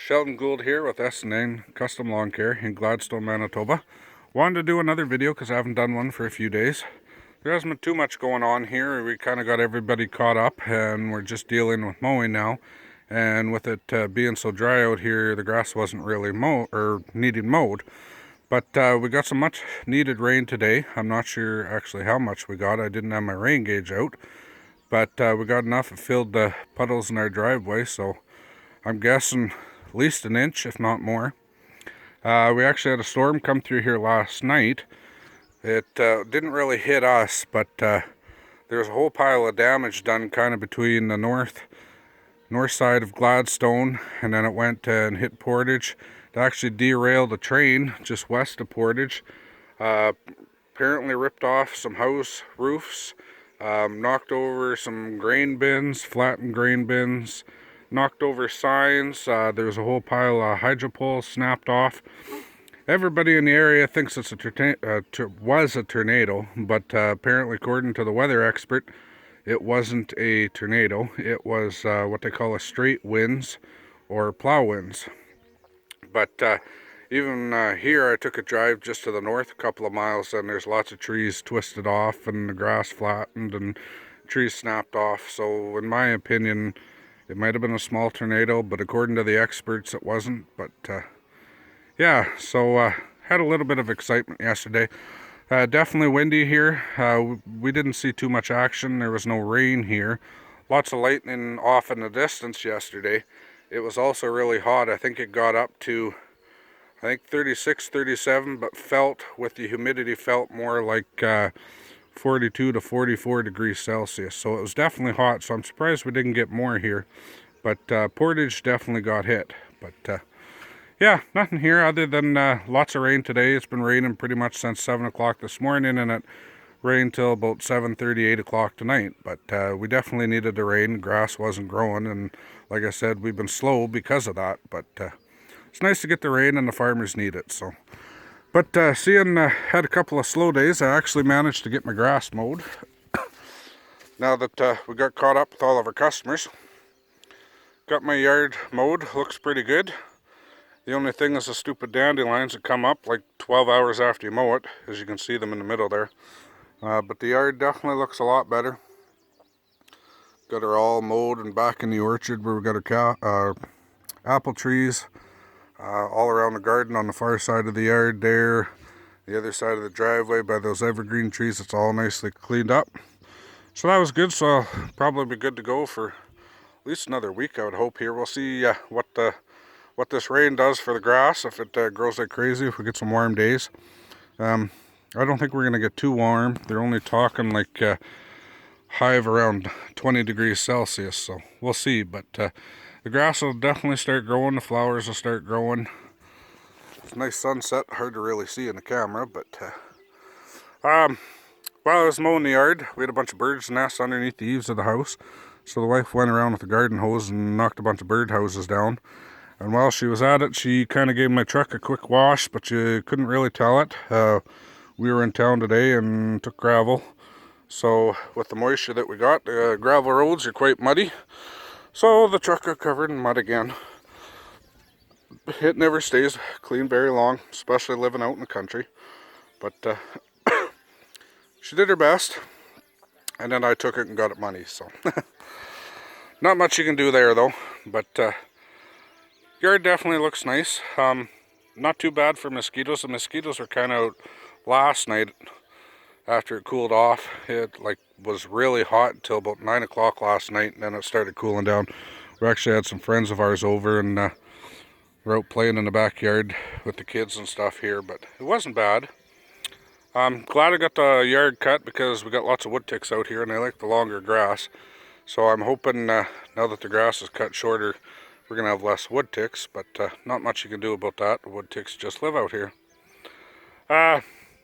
Sheldon Gould here with S&N Custom Lawn Care in Gladstone, Manitoba. Wanted to do another video because I haven't done one for a few days. There hasn't been too much going on here. We kind of got everybody caught up and we're just dealing with mowing now. And with it being so dry out here, the grass wasn't really needing mowed. But we got some much needed rain today. I'm not sure actually how much we got. I didn't have my rain gauge out. But we got enough. It filled the puddles in our driveway, so I'm guessing at least an inch, if not more. We actually had a storm come through here last night. It didn't really hit us, but there was a whole pile of damage done kind of between the north side of Gladstone, and then it went and hit Portage. It actually derailed a train just west of Portage. Apparently ripped off some house roofs, knocked over some grain bins, flattened grain bins, knocked over signs. There's a whole pile of hydro poles snapped off. Everybody in the area thinks it's was a tornado, but apparently, according to the weather expert, it wasn't a tornado. It was what they call a straight winds or plow winds. But even here, I took a drive just to the north a couple of miles, and there's lots of trees twisted off and the grass flattened and trees snapped off. So in my opinion, it might have been a small tornado, but according to the experts, it wasn't. But yeah, so had a little bit of excitement yesterday. Definitely windy here. We didn't see too much action. There was no rain here. Lots of lightning off in the distance yesterday. It was also really hot. I think it got up to, 36, 37, but felt, with the humidity, felt more like 42 to 44 degrees Celsius. So it was definitely hot, so I'm surprised we didn't get more here. But Portage definitely got hit. But yeah, nothing here other than lots of rain today. It's been raining pretty much since 7 o'clock this morning, and it rained till about 7:30, 8 o'clock tonight. But we definitely needed the rain. Grass wasn't growing, and like I said, we've been slow because of that. But it's nice to get the rain, and the farmers need it. So, but seeing had a couple of slow days, I actually managed to get my grass mowed. Now that we got caught up with all of our customers, got my yard mowed. Looks pretty good. The only thing is the stupid dandelions that come up like 12 hours after you mow it, as you can see them in the middle there. But the yard definitely looks a lot better. Got her all mowed and back in the orchard where we got our apple trees. All around the garden on the far side of the yard there. The other side of the driveway by those evergreen trees, it's all nicely cleaned up. So that was good, so I'll probably be good to go for at least another week, I would hope here. We'll see what this rain does for the grass, if it grows like crazy, if we get some warm days. I don't think we're going to get too warm. They're only talking like high of around 20 degrees Celsius, so we'll see. But the grass will definitely start growing, the flowers will start growing. It's a nice sunset, hard to really see in the camera, but while I was mowing the yard, we had a bunch of birds' nests underneath the eaves of the house. So the wife went around with the garden hose and knocked a bunch of bird houses down. And while she was at it, she kind of gave my truck a quick wash, but you couldn't really tell it. We were in town today and took gravel. So with the moisture that we got, the gravel roads are quite muddy. So the truck got covered in mud again. It never stays clean very long, especially living out in the country. But she did her best. And then I took it and got it muddy. So not much you can do there though. But yard definitely looks nice. Not too bad for mosquitoes. The mosquitoes were kind of out last night after it cooled off. It was really hot until about 9 o'clock last night, and then it started cooling down. We actually had some friends of ours over, and we're out playing in the backyard with the kids and stuff here, but it wasn't bad. I'm glad I got the yard cut because we got lots of wood ticks out here, and they like the longer grass. So I'm hoping now that the grass is cut shorter, we're going to have less wood ticks, but not much you can do about that. The wood ticks just live out here.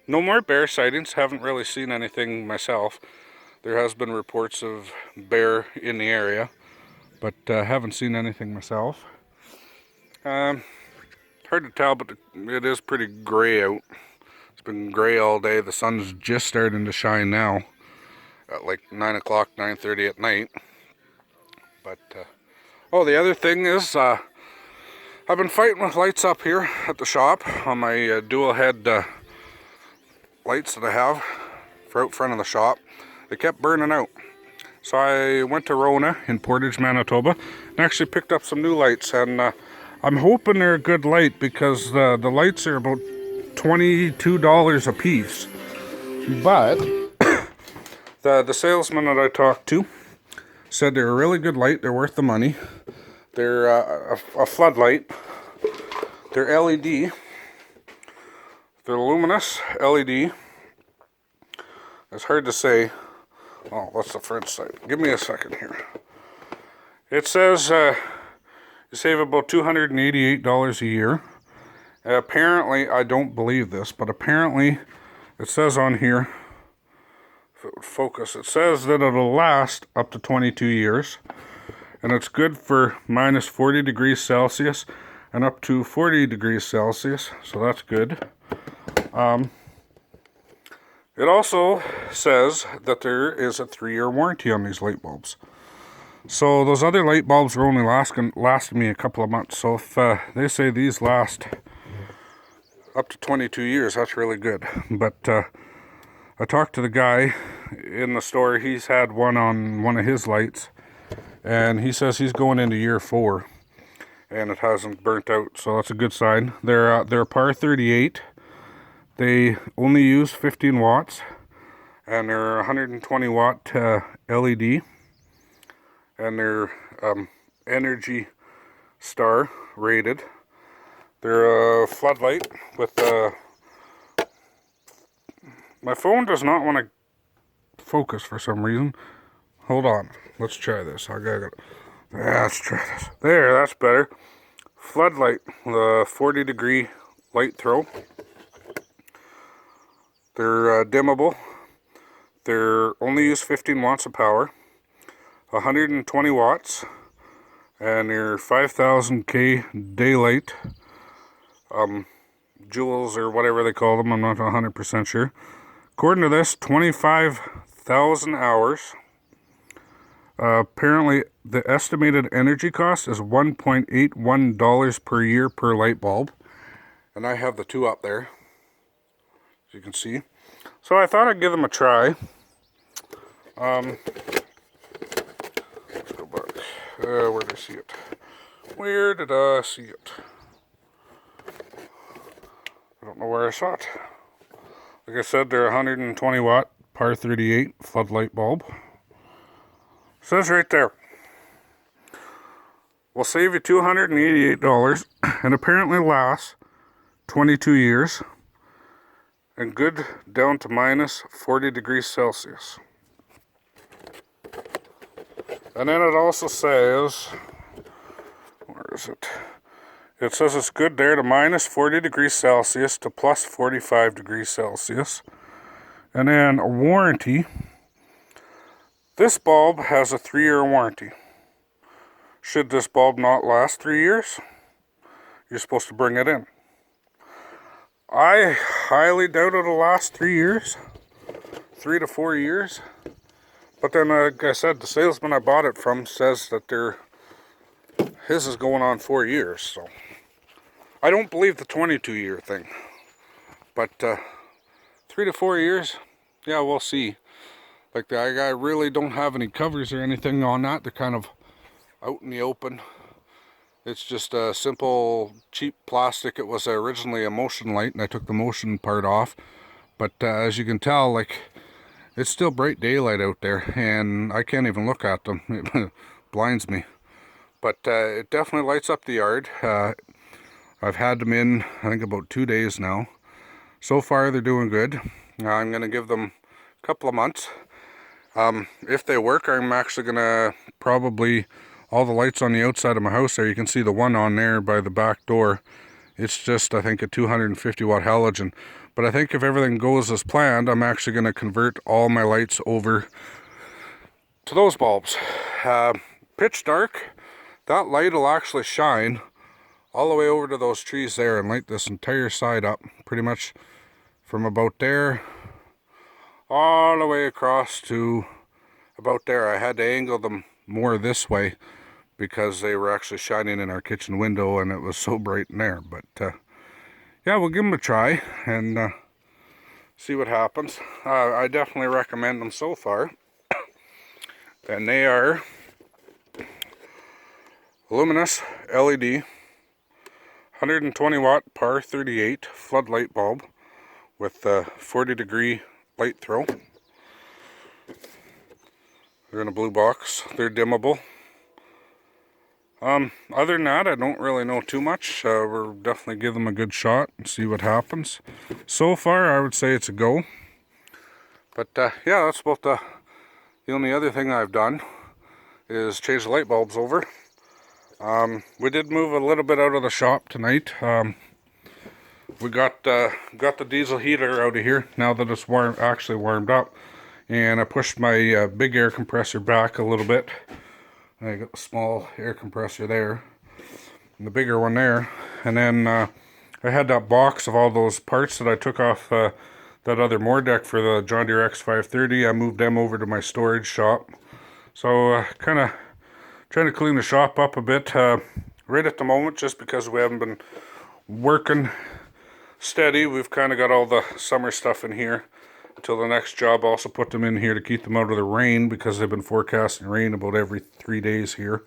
No more bear sightings. Haven't really seen anything myself. There has been reports of bear in the area, but haven't seen anything myself. Hard to tell, but it is pretty gray out. It's been gray all day. The sun's just starting to shine now at like 9 o'clock, 9:30 at night. But oh, the other thing is I've been fighting with lights up here at the shop on my dual head lights that I have for out front of the shop. They kept burning out. So I went to Rona in Portage, Manitoba, and actually picked up some new lights. And I'm hoping they're a good light because the lights are about $22 a piece. But the salesman that I talked to said they're a really good light. They're worth the money. They're a floodlight. They're LED. They're luminous LED. It's hard to say. Oh, that's the front side. Give me a second here. It says you save about $288 a year. Apparently, I don't believe this, but apparently it says on here, if it would focus, it says that it'll last up to 22 years. And it's good for minus 40 degrees Celsius and up to 40 degrees Celsius. So that's good. It also says that there is a 3-year warranty on these light bulbs. So those other light bulbs were only lasting me a couple of months. So if they say these last up to 22 years, that's really good. But I talked to the guy in the store. He's had one on one of his lights, and he says he's going into year 4, and it hasn't burnt out. So that's a good sign. They're a par 38. They only use 15 watts, and they're 120 watt LED, and they're Energy Star rated. They're a floodlight with my phone does not want to focus for some reason. Hold on, let's try this. Let's try this. There, that's better. Floodlight with a 40-degree light throw. They're dimmable. They're only use 15 watts of power, 120 watts, and they're 5,000 K daylight joules or whatever they call them. I'm not 100% sure. According to this, 25,000 hours. Apparently, the estimated energy cost is $1.81 per year per light bulb, and I have the two up there, you can see. So I thought I'd give them a try. Let's go back. Where did I see it? Where did I see it? I don't know where I saw it. Like I said, they're 120 watt par 38 floodlight bulb. It says right there. Will save you $288 and apparently lasts 22 years. And good down to minus 40 degrees Celsius. And then it also says, where is it? It says it's good there to minus 40 degrees Celsius to plus 45 degrees Celsius. And then a warranty. This bulb has a 3-year warranty. Should this bulb not last 3 years, you're supposed to bring it in. I highly doubt it'll last 3 years, 3 to 4 years. But then, like I said, the salesman I bought it from says that his is going on 4 years. So I don't believe the 22-year thing. But 3 to 4 years, yeah, we'll see. Like I really don't have any covers or anything on that. They're kind of out in the open. It's just a simple, cheap plastic. It was originally a motion light, and I took the motion part off. But as you can tell, like, it's still bright daylight out there, and I can't even look at them. It blinds me. But it definitely lights up the yard. I've had them in, I think, about 2 days now. So far, they're doing good. I'm going to give them a couple of months. If they work, I'm actually going to probably... all the lights on the outside of my house there, you can see the one on there by the back door. It's just, I think, a 250 watt halogen. But I think if everything goes as planned, I'm actually going to convert all my lights over to those bulbs. Pitch dark, that light will actually shine all the way over to those trees there and light this entire side up. Pretty much from about there all the way across to about there. I had to angle them more this way because they were actually shining in our kitchen window and it was so bright in there. But yeah, we'll give them a try and see what happens. I definitely recommend them so far. And they are luminous LED 120 watt par 38 floodlight bulb with 40-degree light throw. They're in a blue box. They're dimmable. Other than that, I don't really know too much. We'll definitely give them a good shot and see what happens. So far, I would say it's a go. But yeah, that's about the only other thing I've done is change the light bulbs over. We did move a little bit out of the shop tonight. We got the diesel heater out of here now that it's actually warmed up, and I pushed my big air compressor back a little bit. I got the small air compressor there and the bigger one there, and then I had that box of all those parts that I took off that other moor deck for the John Deere X530. I moved them over to my storage shop, so kind of trying to clean the shop up a bit right at the moment, just because we haven't been working steady. We've kind of got all the summer stuff in here until the next job. Also put them in here to keep them out of the rain, because they've been forecasting rain about every 3 days here.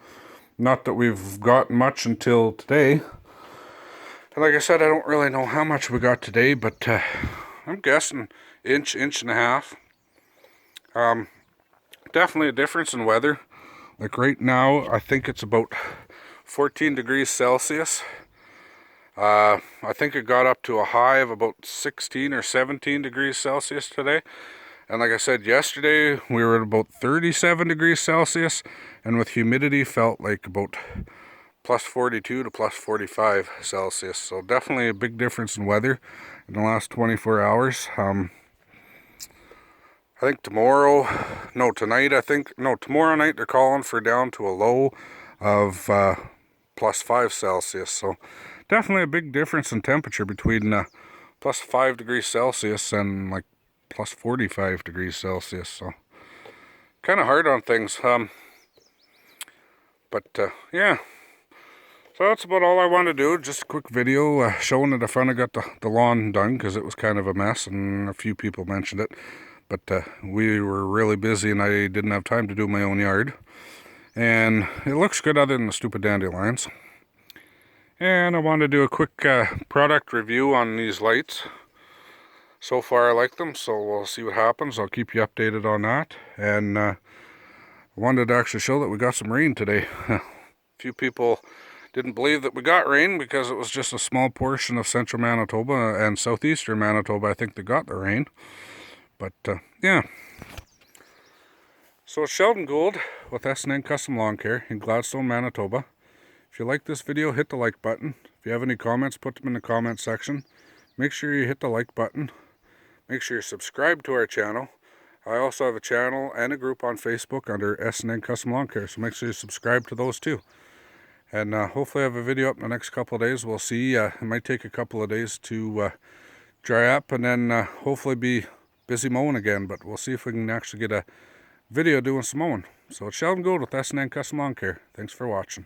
Not that we've gotten much until today. And like I said, I don't really know how much we got today, but I'm guessing inch and a half. Definitely a difference in weather. Like right now, I think it's about 14 degrees Celsius. I think it got up to a high of about 16 or 17 degrees Celsius today. And like I said, yesterday we were at about 37 degrees Celsius, and with humidity felt like about plus 42 to plus 45 Celsius. So definitely a big difference in weather in the last 24 hours. I think tomorrow night they're calling for down to a low of plus 5 Celsius. So definitely a big difference in temperature between plus 5 degrees Celsius and like plus 45 degrees Celsius. So kind of hard on things. But yeah. So that's about all I want to do. Just a quick video showing that I finally got the lawn done, because it was kind of a mess and a few people mentioned it. But we were really busy and I didn't have time to do my own yard. And it looks good other than the stupid dandelions. And I wanted to do a quick product review on these lights. So far I like them, so we'll see what happens. I'll keep you updated on that. And I wanted to actually show that we got some rain today. A few people didn't believe that we got rain, because it was just a small portion of central Manitoba and southeastern Manitoba, I think, that got the rain. But yeah. So it's Sheldon Gould with S&N Custom Lawn Care in Gladstone, Manitoba. If you like this video, hit the like button. If you have any comments, put them in the comment section. Make sure you hit the like button. Make sure you're subscribed to our channel. I also have a channel and a group on Facebook under S&N Custom Lawn Care, so make sure you subscribe to those too. And hopefully I have a video up in the next couple of days. We'll see. It might take a couple of days to dry up, and then hopefully be busy mowing again. But we'll see if we can actually get a video doing some mowing. So it's Sheldon Gould with S&N Custom Lawn Care. Thanks for watching.